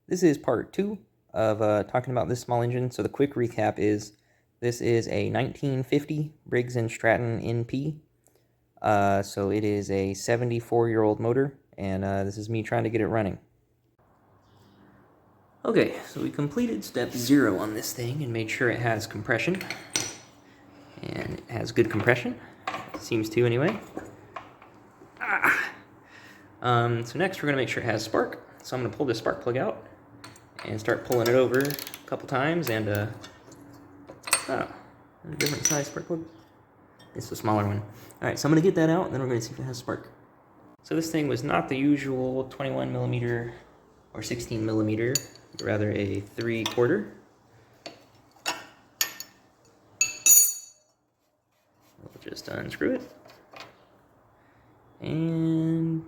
This is part 2 of talking about this small engine. So the quick recap is, this is a 1950 Briggs & Stratton NP. So it is a 74-year-old motor, and this is me trying to get it running. Okay, so we completed step 0 on this thing and made sure it has compression. And it has good compression. Seems to, anyway. So next we're going to make sure it has spark. So I'm going to pull this spark plug out and start pulling it over a couple times, and a different size spark plug. It's the smaller one. Alright, so I'm going to get that out, and then we're going to see if it has spark. So this thing was not the usual 21 millimeter or 16 millimeter, but rather a 3/4. We'll just unscrew it. And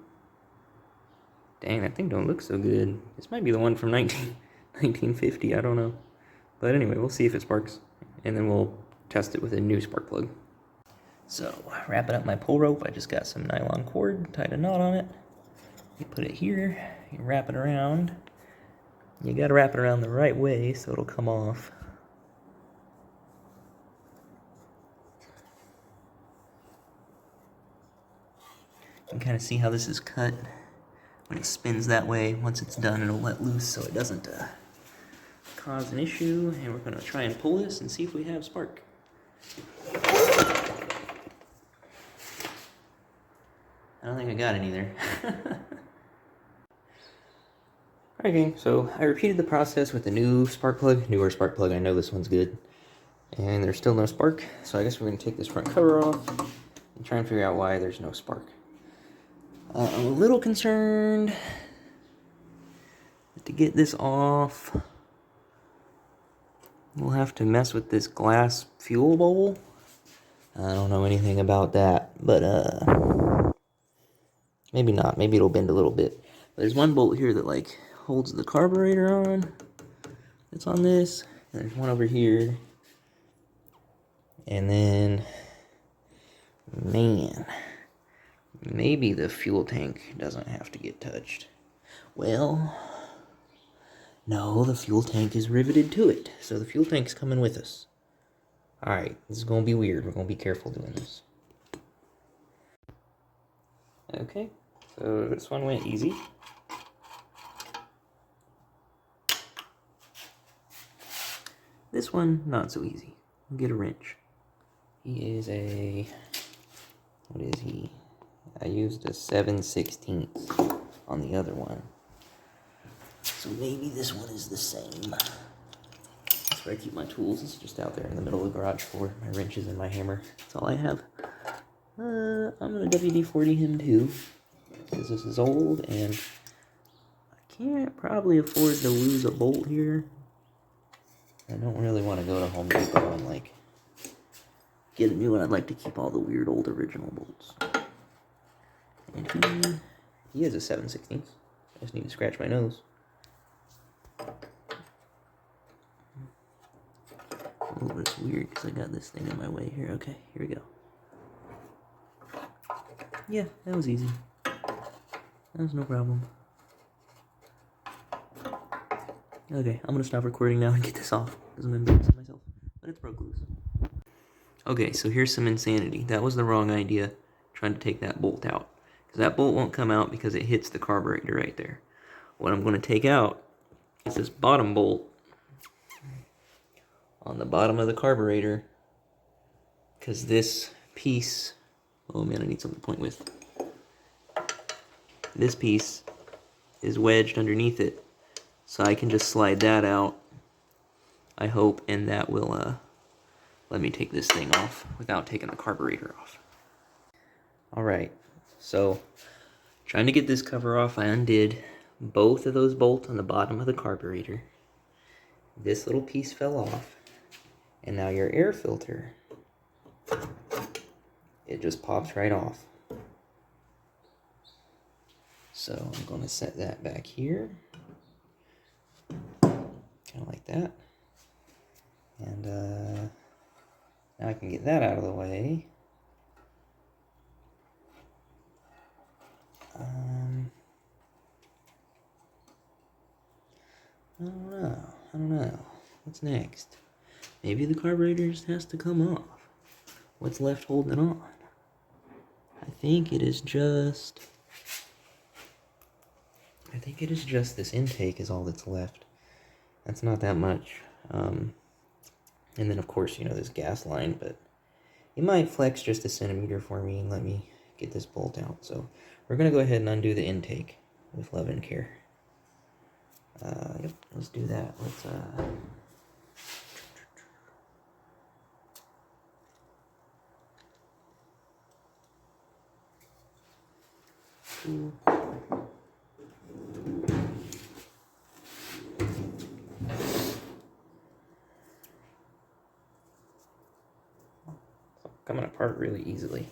dang, that thing don't look so good. This might be the one from 1950, I don't know. But anyway, we'll see if it sparks, and then we'll test it with a new spark plug. So, wrapping up my pull rope, I just got some nylon cord, tied a knot on it. You put it here, you wrap it around. You gotta wrap it around the right way so it'll come off. You can kind of see how this is cut. When it spins that way, once it's done, it'll let loose so it doesn't cause an issue. And we're going to try and pull this and see if we have spark. I don't think I got any there. Okay, so I repeated the process with the new spark plug, newer spark plug. I know this one's good. And there's still no spark, so I guess we're going to take this front cover off and try and figure out why there's no spark. I'm a little concerned to get this off. We'll have to mess with this glass fuel bowl. I don't know anything about that, but maybe not. Maybe it'll bend a little bit. There's one bolt here that like holds the carburetor on. It's on this. And there's one over here. And then, man, maybe the fuel tank doesn't have to get touched. Well, no, the fuel tank is riveted to it. So the fuel tank's coming with us. Alright, this is going to be weird. We're going to be careful doing this. Okay, so this one went easy. This one, not so easy. Get a wrench. He is a... what is he? I used a 7/16 on the other one. So maybe this one is the same. That's where I keep my tools. It's just out there in the middle of the garage floor. My wrenches and my hammer. That's all I have. I'm going to WD-40 him too, because this is old, and I can't probably afford to lose a bolt here. I don't really want to go to Home Depot and like get a new one. I'd like to keep all the weird old original bolts. And he has a 7/16. I just need to scratch my nose. Oh, but it's weird because I got this thing in my way here. Okay, here we go. Yeah, that was easy. That was no problem. Okay, I'm gonna stop recording now and get this off because I'm embarrassing myself. But it's broke loose. Okay, so here's some insanity. That was the wrong idea, trying to take that bolt out. Because that bolt won't come out because it hits the carburetor right there. What I'm going to take out is this bottom bolt on the bottom of the carburetor. Because this piece... oh man, I need something to point with. This piece is wedged underneath it. So I can just slide that out, I hope, and that will let me take this thing off without taking the carburetor off. Alright, so trying to get this cover off, I undid both of those bolts on the bottom of the carburetor. This little piece fell off, and now your air filter, it just pops right off. So I'm going to set that back here, kind of like that. And now I can get that out of the way. I don't know. What's next? Maybe the carburetor just has to come off. What's left holding it on? I think it is just this intake is all that's left. That's not that much. And then of course, you know, this gas line, but you might flex just a centimeter for me and let me get this bolt out. So we're gonna go ahead and undo the intake with love and care. Yep, let's do that. Let's coming apart really easily.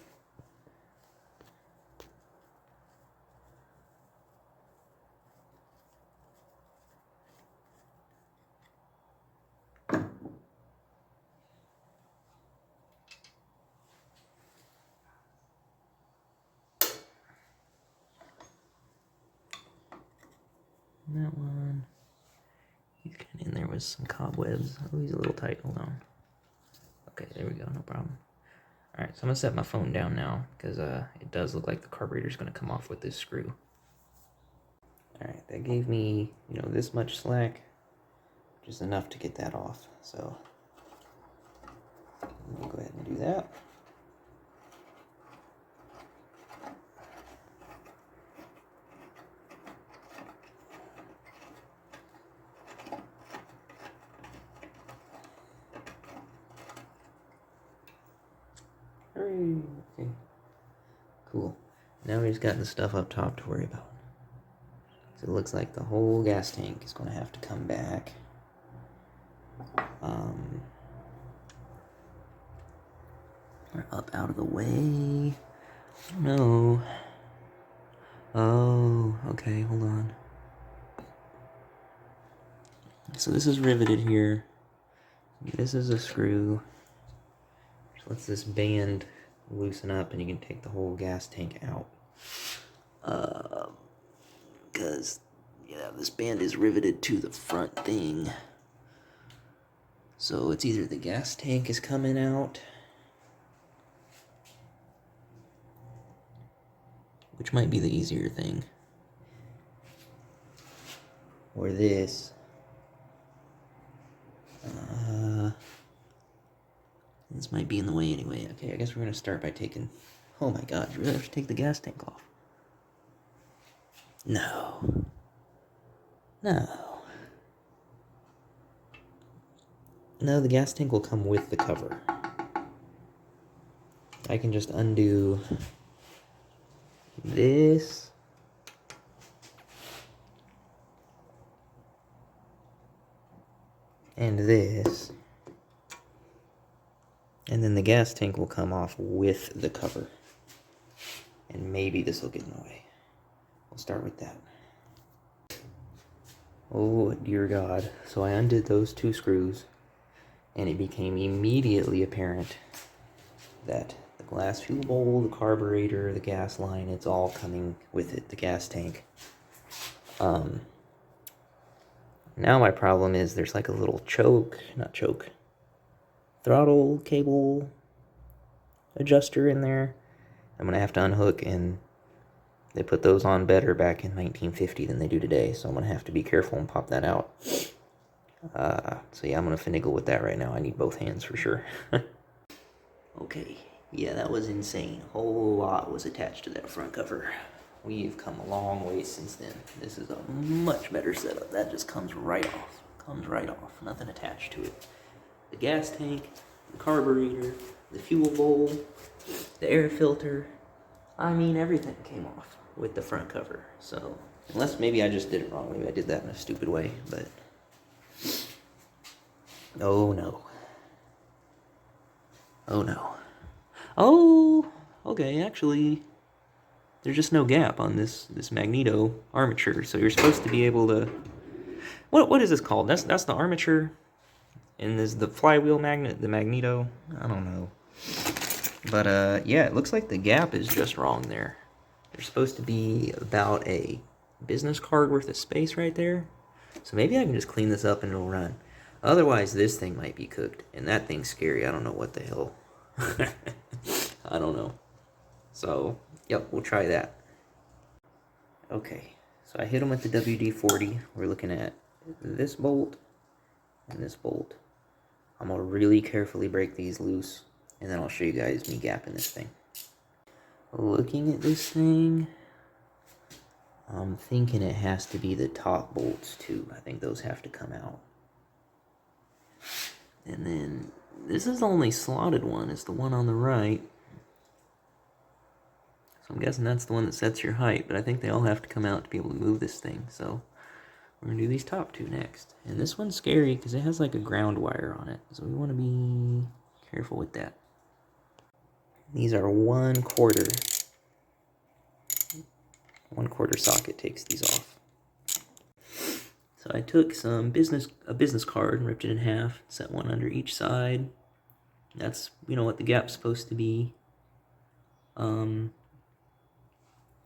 That one, he's kind of in there with some cobwebs. Oh, he's a little tight. Hold on. Okay, there we go. No problem. All right, so I'm gonna set my phone down now because it does look like the carburetor's gonna come off with this screw. All right, that gave me, you know, this much slack, just enough to get that off. So let me go ahead and do that. Okay. Cool. Now we just got the stuff up top to worry about. So it looks like the whole gas tank is going to have to come back. We're up out of the way. No. Oh, okay, hold on. So this is riveted here. This is a screw. Just lets this band loosen up and you can take the whole gas tank out. Because, yeah, this band is riveted to the front thing. So it's either the gas tank is coming out, which might be the easier thing, or this. This might be in the way anyway. Okay, I guess we're gonna start by taking... Oh my god, you really have to take the gas tank off. No. No, the gas tank will come with the cover. I can just undo this. And this. And then the gas tank will come off with the cover. And maybe this will get in the way. We'll start with that. Oh, dear God. So I undid those two screws, and it became immediately apparent that the glass fuel bowl, the carburetor, the gas line, it's all coming with it, the gas tank. Now my problem is there's like a little throttle cable adjuster in there. I'm going to have to unhook, and they put those on better back in 1950 than they do today, so I'm going to have to be careful and pop that out. So yeah, I'm going to finagle with that right now. I need both hands for sure. Okay, yeah, that was insane. A whole lot was attached to that front cover. We've come a long way since then. This is a much better setup. That just comes right off. Nothing attached to it. The gas tank, the carburetor, the fuel bowl, the air filter. I mean, everything came off with the front cover. So, unless maybe I just did it wrong. Maybe I did that in a stupid way, but... Oh, no. Oh, no. Oh, okay, actually... There's just no gap on this magneto armature, so you're supposed to be able to... What is this called? That's the armature, and there's the flywheel magnet, the magneto. I don't know, but yeah, it looks like the gap is just wrong there. There's supposed to be about a business card worth of space right there, So maybe I can just clean this up and it'll run. Otherwise, this thing might be cooked. And that thing's scary. I don't know what the hell. I don't know. So, yep, we'll try that. Okay, so I hit him with the WD-40. We're looking at this bolt and this bolt. I'm going to really carefully break these loose, and then I'll show you guys me gapping this thing. Looking at this thing, I'm thinking it has to be the top bolts too. I think those have to come out. And then, this is the only slotted one, it's the one on the right. So I'm guessing that's the one that sets your height, but I think they all have to come out to be able to move this thing. So we're going to do these top two next. And this one's scary because it has like a ground wire on it. So we want to be careful with that. These are 1/4. 1/4 socket takes these off. So I took a business card and ripped it in half, set one under each side. That's, you know, what the gap's supposed to be.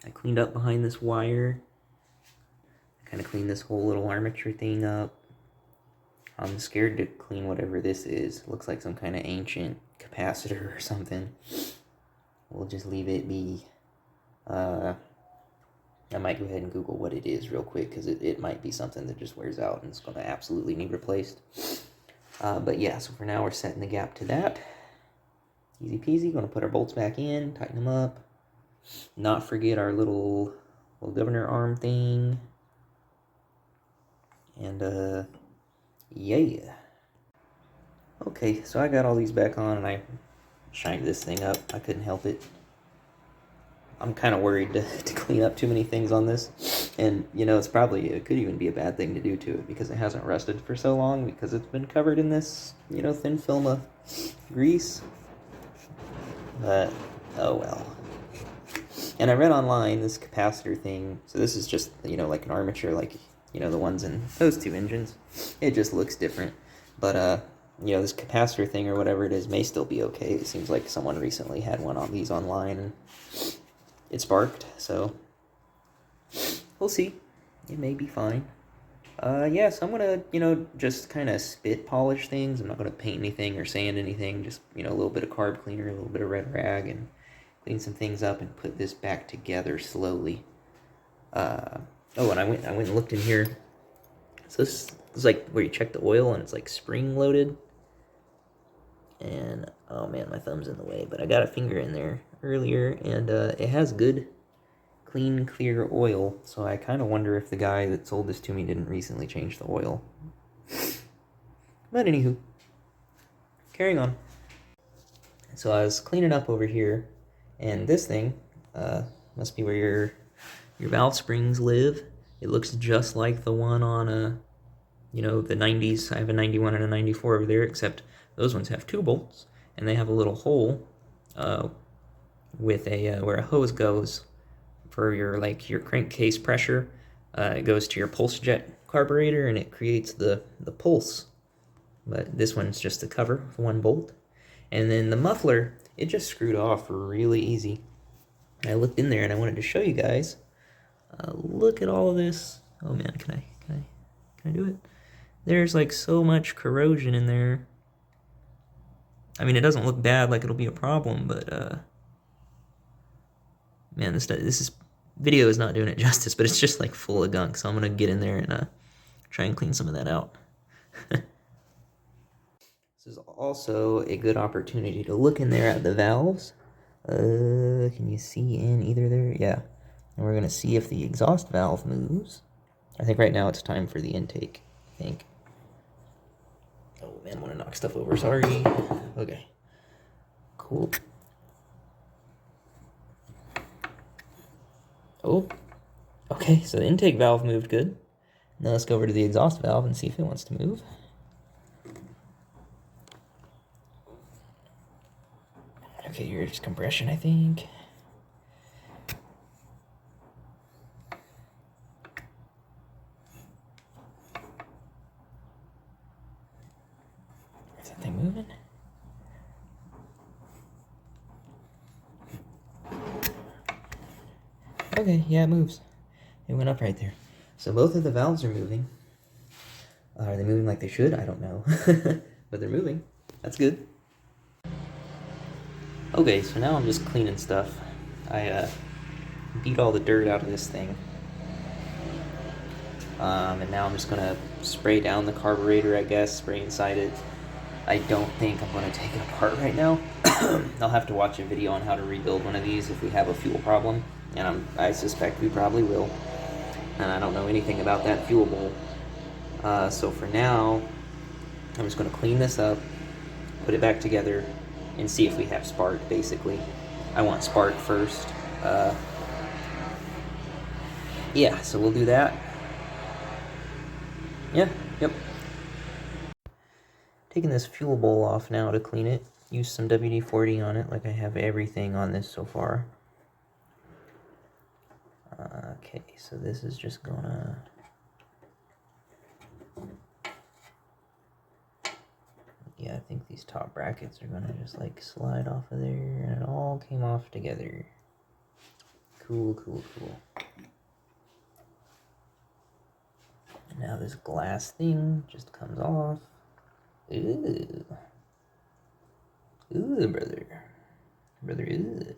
I cleaned up behind this wire. Kind of cleaned this whole little armature thing up. I'm scared to clean whatever this is. It looks like some kind of ancient capacitor or something. We'll just leave it be. I might go ahead and Google what it is real quick, because it might be something that just wears out and it's going to absolutely need replaced. But yeah, so for now we're setting the gap to that. Easy peasy. Going to put our bolts back in, tighten them up. Not forget our little governor arm thing. And yeah. Okay, so I got all these back on and I shined this thing up. I couldn't help it. I'm kind of worried to clean up too many things on this. And, you know, it could even be a bad thing to do to it because it hasn't rusted for so long because it's been covered in this, you know, thin film of grease. But, oh well. And I read online this capacitor thing. So this is just, you know, like an armature, like, you know, the ones in those two engines. It just looks different. But, you know, this capacitor thing or whatever it is may still be okay. It seems like someone recently had one of these online and it sparked, so we'll see. It may be fine. Yeah, so I'm gonna, you know, just kind of spit polish things. I'm not gonna paint anything or sand anything. Just, you know, a little bit of carb cleaner, a little bit of red rag, and clean some things up and put this back together slowly. Oh, and I went and looked in here. So this is like where you check the oil, and it's like spring loaded. And oh man, my thumb's in the way, but I got a finger in there earlier, and it has good, clean, clear oil. So I kind of wonder if the guy that sold this to me didn't recently change the oil. But anywho, carrying on. So I was cleaning up over here, and this thing must be where your valve springs live. It looks just like the one on you know, the 90s. I have a 91 and a 94 over there, except those ones have 2 bolts, and they have a little hole with a where a hose goes for your crankcase pressure. It goes to your pulse jet carburetor, and it creates the pulse. But this one's just the cover with 1 bolt. And then the muffler, it just screwed off really easy. I looked in there and I wanted to show you guys. Look at all of this. Oh man, can I do it? There's like so much corrosion in there. I mean, it doesn't look bad, like it'll be a problem, but man, this video is not doing it justice, but it's just like full of gunk. So I'm gonna get in there and try and clean some of that out. This is also a good opportunity to look in there at the valves. Can you see in either there? Yeah. And we're gonna see if the exhaust valve moves. I think right now it's time for the intake, I think. Oh man, I want to knock stuff over, sorry. Okay, cool. Oh, okay, so the intake valve moved good. Now let's go over to the exhaust valve and see if it wants to move. Okay, here's compression, I think. Is that thing moving? Okay, yeah, it moves. It went up right there. So both of the valves are moving. Are they moving like they should? I don't know. But they're moving. That's good. Okay, so now I'm just cleaning stuff. I beat all the dirt out of this thing. And now I'm just gonna spray down the carburetor, I guess, spray inside it. I don't think I'm gonna take it apart right now. I'll have to watch a video on how to rebuild one of these if we have a fuel problem, and I suspect we probably will. And I don't know anything about that fuel bowl. So for now, I'm just gonna clean this up, put it back together, and see if we have spark, basically. I want spark first. Yeah, so we'll do that. Yeah, yep. Taking this fuel bowl off now to clean it. Use some WD-40 on it, like I have everything on this so far. Okay, so this is just gonna... Yeah, I think these top brackets are gonna just like slide off of there, and it all came off together. Cool, cool, cool. Now this glass thing just comes off. Ooh. Ooh, brother. Brother, ooh.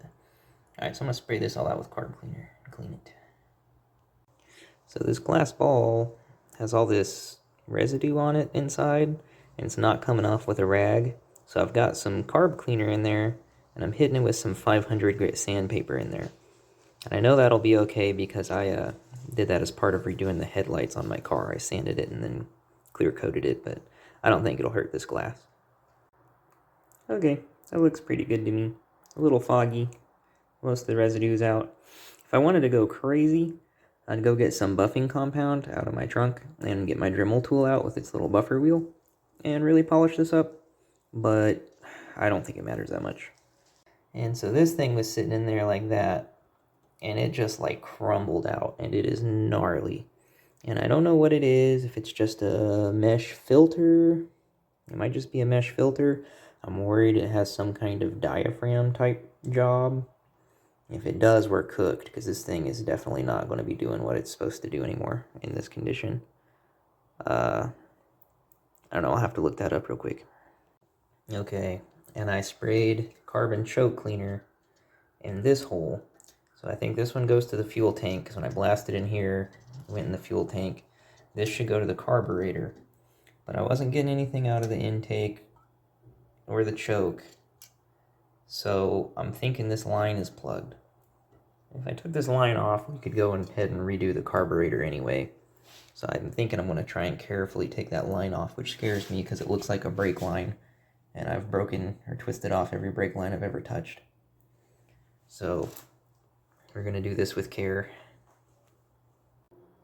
Alright, so I'm gonna spray this all out with carb cleaner and clean it. So this glass ball has all this residue on it inside, and it's not coming off with a rag. So I've got some carb cleaner in there, and I'm hitting it with some 500 grit sandpaper in there. And I know that'll be okay because I did that as part of redoing the headlights on my car. I sanded it and then clear coated it, but I don't think it'll hurt this glass. Okay, that looks pretty good to me. A little foggy. Most of the residue's out. If I wanted to go crazy, I'd go get some buffing compound out of my trunk and get my Dremel tool out with its little buffer wheel and really polish this up, but I don't think it matters that much. And so this thing was sitting in there like that, and it just like crumbled out, and it is gnarly. And I don't know what it is, if it's just a mesh filter. It might just be a mesh filter. I'm worried it has some kind of diaphragm type job. If it does, we're cooked, because this thing is definitely not going to be doing what it's supposed to do anymore in this condition. I don't know, I'll have to look that up real quick. Okay, and I sprayed carbon choke cleaner in this hole. So I think this one goes to the fuel tank, because when I blasted in here, it went in the fuel tank. This should go to the carburetor. But I wasn't getting anything out of the intake or the choke. So I'm thinking this line is plugged. If I took this line off, we could go ahead and redo the carburetor anyway. So I'm thinking I'm going to try and carefully take that line off, which scares me because it looks like a brake line. And I've broken or twisted off every brake line I've ever touched. So we're going to do this with care.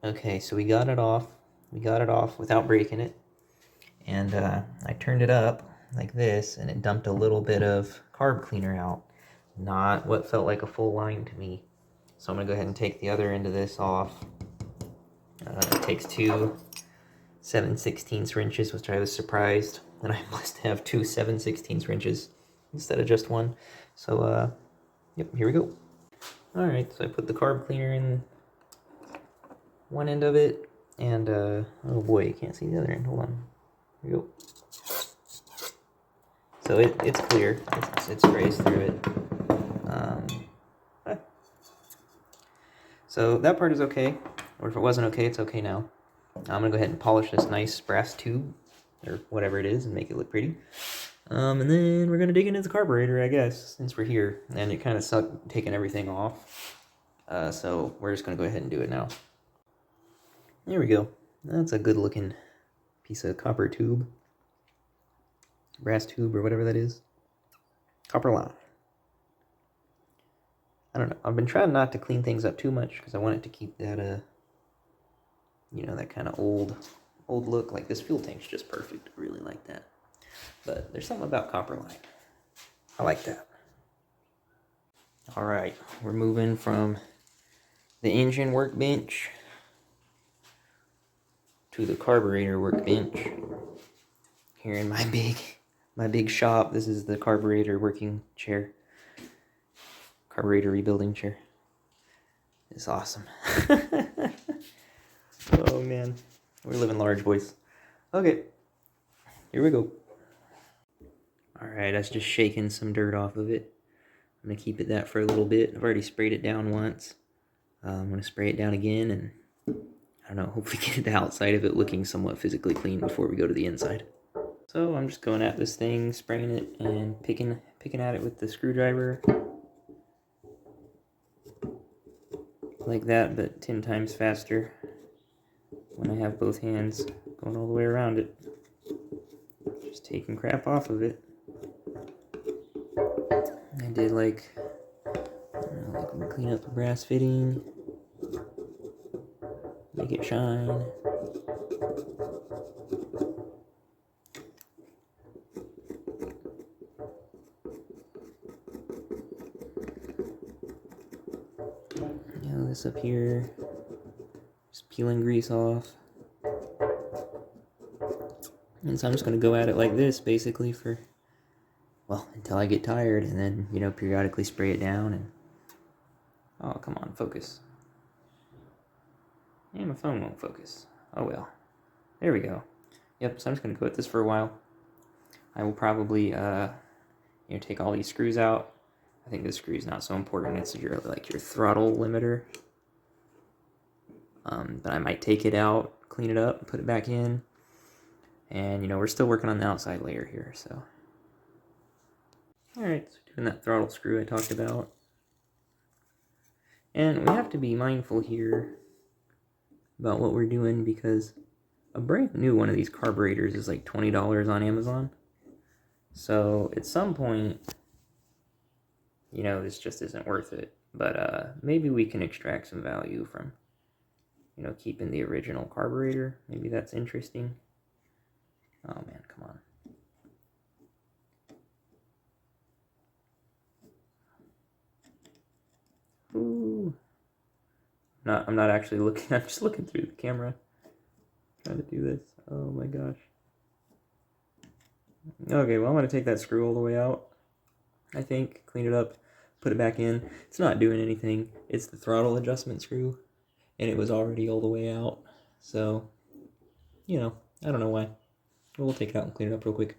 Okay, so we got it off. We got it off without breaking it. And I turned it up like this, and it dumped a little bit of carb cleaner out. Not what felt like a full line to me. So I'm going to go ahead and take the other end of this off. It takes two 7/16 wrenches, which I was surprised that I must have two 7/16 wrenches instead of just one. So, yep, here we go. Alright, so I put the carb cleaner in one end of it, and, oh boy, you can't see the other end. Hold on. Here we go. So it's clear. It sprays through it. So that part is okay. Or if it wasn't okay, it's okay now. I'm going to go ahead and polish this nice brass tube, or whatever it is, and make it look pretty. And then we're going to dig into the carburetor, I guess, since we're here. And it kind of sucked taking everything off. So we're just going to go ahead and do it now. There we go. That's a good looking piece of copper tube. Brass tube, or whatever that is. Copper line. I don't know. I've been trying not to clean things up too much because I want it to keep that, you know, that kind of old look. Like this fuel tank's just perfect. I really like that. But there's something about copper line. I like that. All right, we're moving from the engine workbench to the carburetor workbench. Here in my big shop. This is the carburetor working chair. Carburetor rebuilding chair. It's awesome. Oh man, we're living large, boys. Okay, here we go. Alright, I was just shaking some dirt off of it. I'm going to keep it that for a little bit. I've already sprayed it down once. I'm going to spray it down again and, I don't know, hopefully get the outside of it looking somewhat physically clean before we go to the inside. So I'm just going at this thing, spraying it, and picking at it with the screwdriver. Like that, but 10 times faster when I have both hands going all the way around it. Just taking crap off of it. I did like clean up the brass fitting, make it shine. This up here, just peeling grease off. And so I'm just going to go at it like this basically for, well, until I get tired, and then, you know, periodically spray it down. And oh, come on, focus. And my phone won't focus. Oh well. There we go. Yep, so I'm just going to go at this for a while. I will probably, take all these screws out. I think this screw is not so important. It's your throttle limiter. But I might take it out, clean it up, put it back in. And, you know, we're still working on the outside layer here, so. Alright, so doing that throttle screw I talked about. And we have to be mindful here about what we're doing, because a brand new one of these carburetors is like $20 on Amazon. So at some point, you know, this just isn't worth it. But maybe we can extract some value from, you know, keeping the original carburetor. Maybe that's interesting. Oh man, come on. Ooh. I'm not actually looking, I'm just looking through the camera. Trying to do this. Oh my gosh. Okay, well I'm going to take that screw all the way out. I think, clean it up, put it back in. It's not doing anything. It's the throttle adjustment screw, and it was already all the way out. So, you know, I don't know why. We'll take it out and clean it up real quick.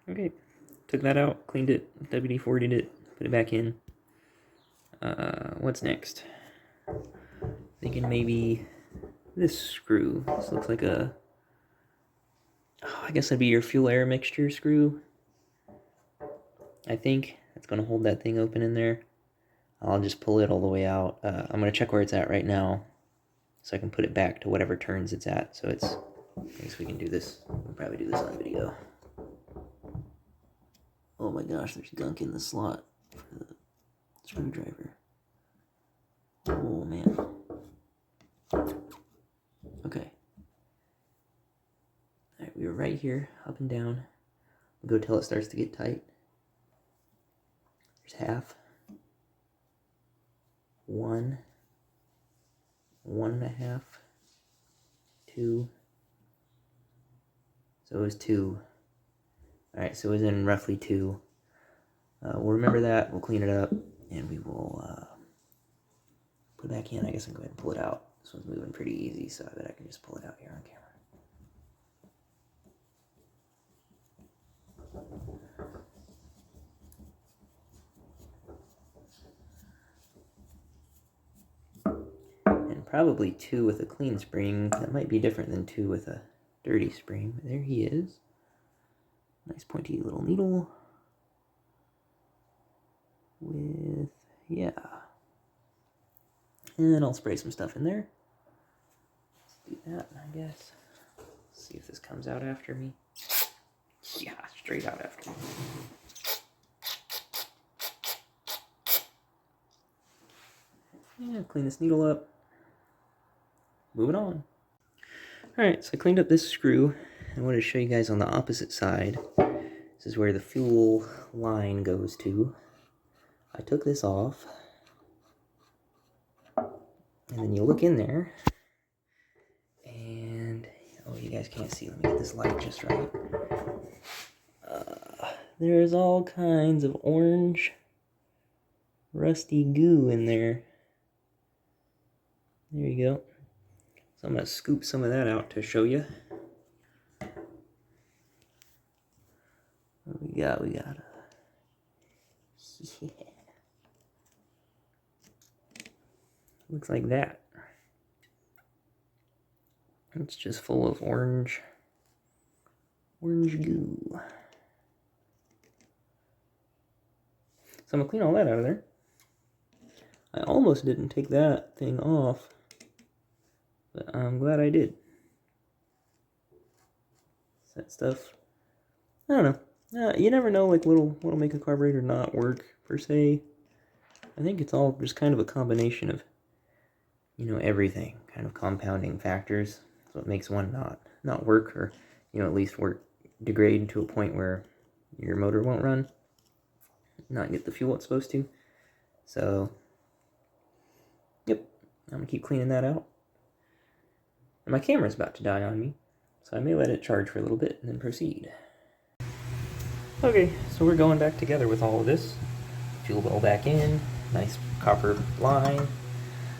Okay, took that out, cleaned it, WD-40'd it, put it back in. What's next? Thinking maybe this screw. This looks like a, I guess that'd be your fuel air mixture screw. I think it's going to hold that thing open in there. I'll just pull it all the way out. I'm going to check where it's at right now so I can put it back to whatever turns it's at. So it's, I guess we can do this. We'll probably do this on video. Oh my gosh, there's gunk in the slot for the screwdriver. Oh man. Okay. Alright, we were right here, up and down. We'll go till it starts to get tight. There's half. 1, 1.5, 2. So it was 2. Alright, so it was in roughly 2. We'll remember that, we'll clean it up, and we will put it back in. I guess I'm going to go ahead and pull it out. This one's moving pretty easy, so I bet I can just pull it out here on camera. And probably 2 with a clean spring. That might be different than 2 with a dirty spring. There he is. Nice pointy little needle. With, yeah. And then I'll spray some stuff in there. Let's do that, I guess. Let's see if this comes out after me. Yeah, straight out after me. Yeah, clean this needle up. Moving on. Alright, so I cleaned up this screw. I wanted to show you guys on the opposite side. This is where the fuel line goes to. I took this off. And then you look in there. And, oh, you guys can't see. Let me get this light just right. There's all kinds of orange, rusty goo in there. There you go. So I'm going to scoop some of that out to show you. got? We got yeah. Looks like that. It's just full of orange goo. So I'm gonna clean all that out of there. I almost didn't take that thing off, but I'm glad I did. That stuff, I don't know. You never know, like, what'll make a carburetor not work, per se. I think it's all just kind of a combination of, you know, everything, kind of compounding factors. That's what makes one not work, or, you know, at least degrade to a point where your motor won't run, not get the fuel it's supposed to. So, yep, I'm gonna keep cleaning that out. And my camera's about to die on me, so I may let it charge for a little bit and then proceed. Okay, so we're going back together with all of this. Fuel well back in, nice copper line.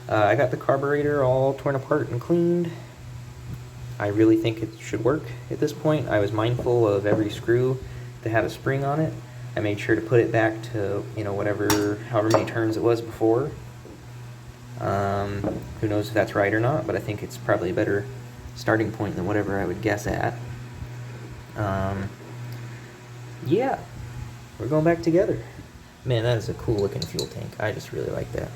I got the carburetor all torn apart and cleaned. I really think it should work at this point. I was mindful of every screw that had a spring on it. I made sure to put it back to, you know, however many turns it was before. Who knows if that's right or not, but I think it's probably a better starting point than whatever I would guess at. Yeah, we're going back together. Man, that is a cool looking fuel tank. I just really like that.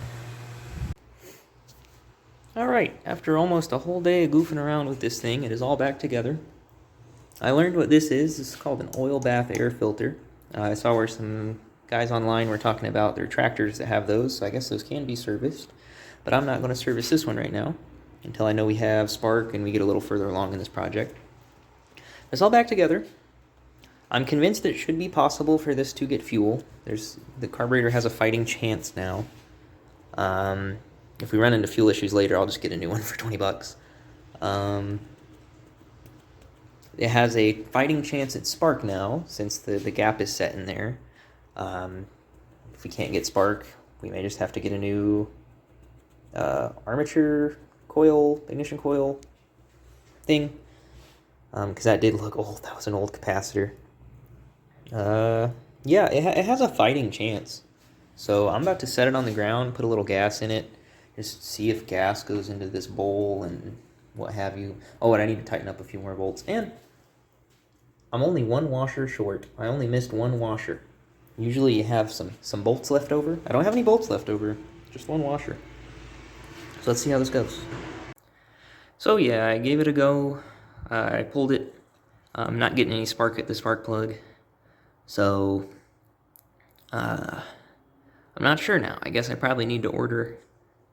Alright, after almost a whole day of goofing around with this thing, it is all back together. I learned what this is. This is called an oil bath air filter. I saw where some guys online were talking about their tractors that have those, so I guess those can be serviced. But I'm not going to service this one right now until I know we have spark and we get a little further along in this project. It's all back together. I'm convinced that it should be possible for this to get fuel. The carburetor has a fighting chance now. If we run into fuel issues later, I'll just get a new one for 20 bucks. It has a fighting chance at spark now, since the gap is set in there. If we can't get spark, we may just have to get a new armature coil, ignition coil thing. Because that did look old. That was an old capacitor. Yeah, it has a fighting chance. So I'm about to set it on the ground, put a little gas in it, just see if gas goes into this bowl and what have you. Oh, and I need to tighten up a few more bolts. And I'm only one washer short. I only missed one washer. Usually you have some bolts left over. I don't have any bolts left over, just one washer. So let's see how this goes. So yeah, I gave it a go. I pulled it. I'm not getting any spark at the spark plug. So, I'm not sure now. I guess I probably need to order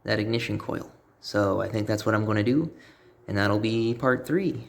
that ignition coil. So I think that's what I'm going to do. And that'll be part 3.